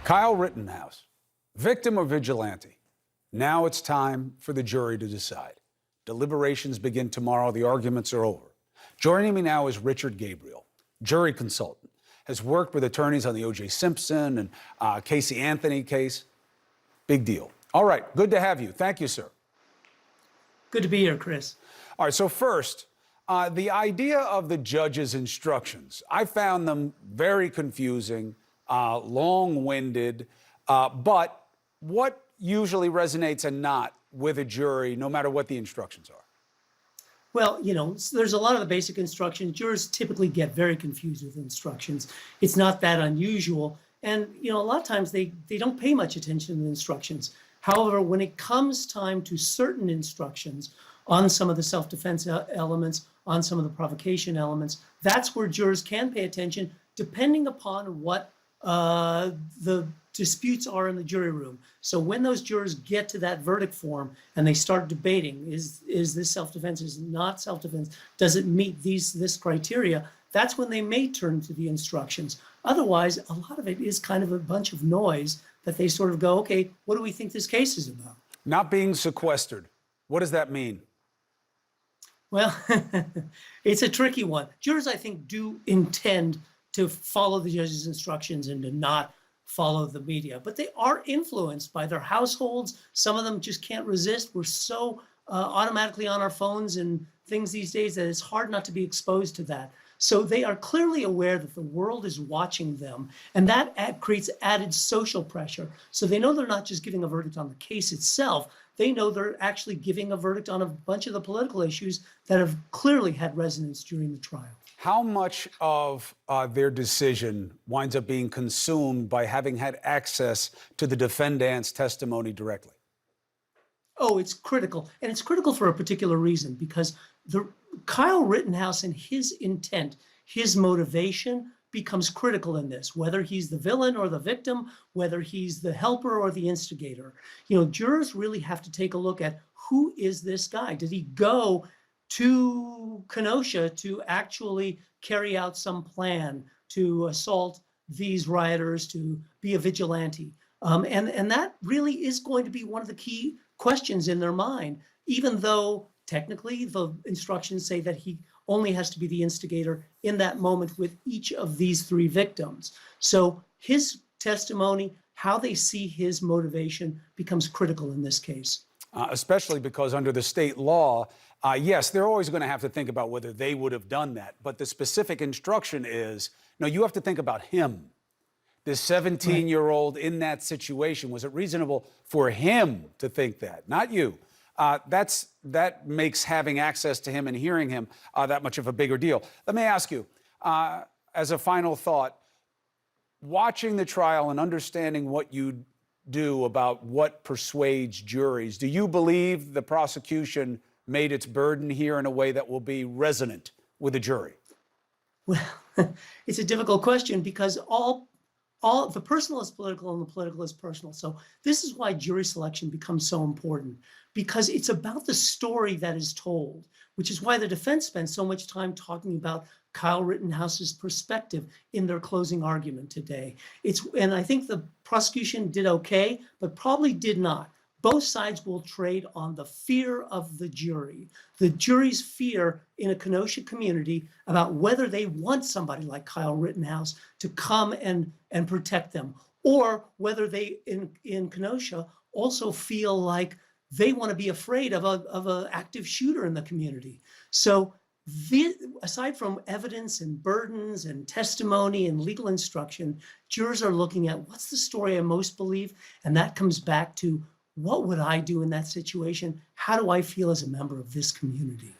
Kyle Rittenhouse, victim or vigilante? Now it's time for the jury to decide. Deliberations begin tomorrow. The arguments are over. Joining me now is Richard Gabriel, jury consultant, has worked with attorneys on the O.J. Simpson and Casey Anthony case. Big deal. All right, good to have you. Thank you, sir. Good to be here, Chris. All right, so first, the idea of the judge's instructions, I found them very confusing, long-winded, but what usually resonates and not with a jury, no matter what the instructions are? Well, there's a lot of the basic instructions. Jurors typically get very confused with instructions. It's not that unusual. And, a lot of times they don't pay much attention to the instructions. However, when it comes time to certain instructions on some of the self-defense elements, on some of the provocation elements, that's where jurors can pay attention, depending upon what the disputes are in the jury room. So when those jurors get to that verdict form and they start debating, is this self-defense, is it not self-defense, does it meet this criteria, that's when they may turn to the instructions. Otherwise, a lot of it is kind of a bunch of noise that they sort of go, okay, what do we think this case is about? Not being sequestered. What does that mean? Well, it's a tricky one. Jurors, I think, do intend to follow the judge's instructions and to not follow the media, but they are influenced by their households. Some of them just can't resist. We're so automatically on our phones and things these days that it's hard not to be exposed to that. So they are clearly aware that the world is watching them, and that creates added social pressure. So they know they're not just giving a verdict on the case itself. They know they're actually giving a verdict on a bunch of the political issues that have clearly had resonance during the trial. How much of their decision winds up being consumed by having had access to the defendant's testimony directly? Oh, it's critical. And it's critical for a particular reason, because Kyle Rittenhouse and his intent, his motivation becomes critical in this, whether he's the villain or the victim, whether he's the helper or the instigator. Jurors really have to take a look at, who is this guy? Did he go to Kenosha to actually carry out some plan to assault these rioters, to be a vigilante? And that really is going to be one of the key questions in their mind, even though technically the instructions say that he only has to be the instigator in that moment with each of these three victims. So his testimony, how they see his motivation, becomes critical in this case. Especially because under the state law, yes, they're always going to have to think about whether they would have done that. But the specific instruction is, no, you have to think about him. This 17-year-old in that situation, was it reasonable for him to think that, not you? That makes having access to him and hearing him that much of a bigger deal. Let me ask you, as a final thought, watching the trial and understanding what you do about what persuades juries, do you believe the prosecution made its burden here in a way that will be resonant with the jury? Well, it's a difficult question, because all the personal is political and the political is personal. So this is why jury selection becomes so important, because it's about the story that is told, which is why the defense spends so much time talking about Kyle Rittenhouse's perspective in their closing argument today. And I think the prosecution did okay, but probably did not. Both sides will trade on the fear of the jury's fear in a Kenosha community about whether they want somebody like Kyle Rittenhouse to come and protect them, or whether they in Kenosha also feel like they want to be afraid of an active shooter in the community. So aside from evidence and burdens and testimony and legal instruction, jurors are looking at, what's the story I most believe? And that comes back to, what would I do in that situation? How do I feel as a member of this community?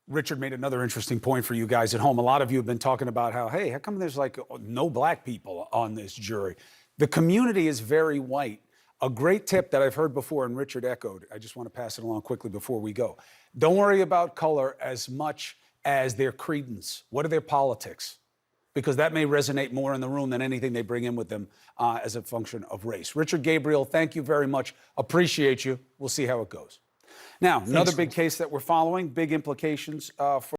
Richard made another interesting point for you guys at home. A lot of you have been talking about how come there's no black people on this jury? The community is very white. A great tip that I've heard before, and Richard echoed, I just want to pass it along quickly before we go. Don't worry about color as much as their credence. What are their politics? Because that may resonate more in the room than anything they bring in with them as a function of race. Richard Gabriel, thank you very much. Appreciate you. We'll see how it goes. Now, another big case that we're following, big implications for